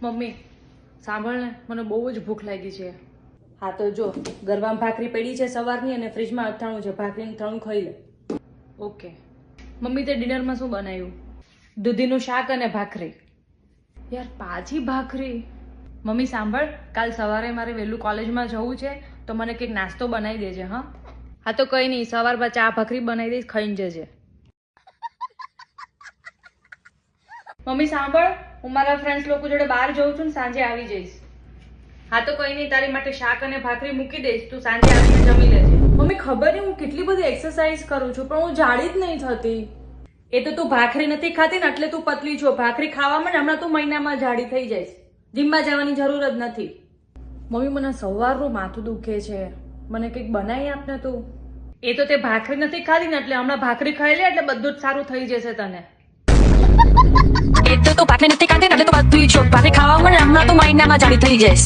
Mummy સાંભળ ને, મને બહુ જ ભૂખ લાગી છે. હા તો જો, ગરવામાં ભાખરી પડી છે સવારની અને ફ્રીજમાં અથાણું છે, ભાખરીનું અથાણું ખાઈ લે. ઓકે મમ્મી, તે ડિનરમાં શું બનાવ્યું? દૂધીનું શાક અને ભાખરી. યાર પાછી ભાખરી? મમ્મી સાંભળ, કાલ સવારે મારે વહેલું કોલેજમાં જવું છે, તો મને કંઈક નાસ્તો બનાવી દેજે. હા હા તો કંઈ નહીં, સવારમાં ચા ભાખરી બનાવી દઈશ, ખાઈને જજે. મમ્મી સાંભળ, હું મારા ફ્રેન્ડ્સ લોકો જોડે બહાર જઉં છું ને સાંજે આવી જઈશ. હા તો કંઈ નહીં, તારી માટે શાક અને ભાખરી મૂકી દઈશ, તું સાંજે આવીને જમી લેજે. મમ્મી ખબર નહીં હું કેટલી બધી એક્સરસાઇઝ કરું છું પણ હું જાડી જ નહીં થતી. એ તો તું ભાખરી નથી ખાતી ને એટલે તું પતલી છો. ભાખરી ખાવામાં ને હમણાં તું મહિનામાં જાડી થઈ જઈશ. જીમમાં જવાની જરૂર જ નથી. મમ્મી મને સવારનું માથું દુખે છે, મને કંઈક બનાવી આપ ને તું. એ તો તે ભાખરી નથી ખાધી ને એટલે હમણાં ભાખરી ખાઈ લે એટલે બધું જ સારું થઈ જશે તને. એ તો તું ભાખરી નથી ખાતી ને એટલે તું બધું છો. ભાખરી ખાવામાં ને હમણાં તું મહિનામાં જાડી થઈ જઈશ.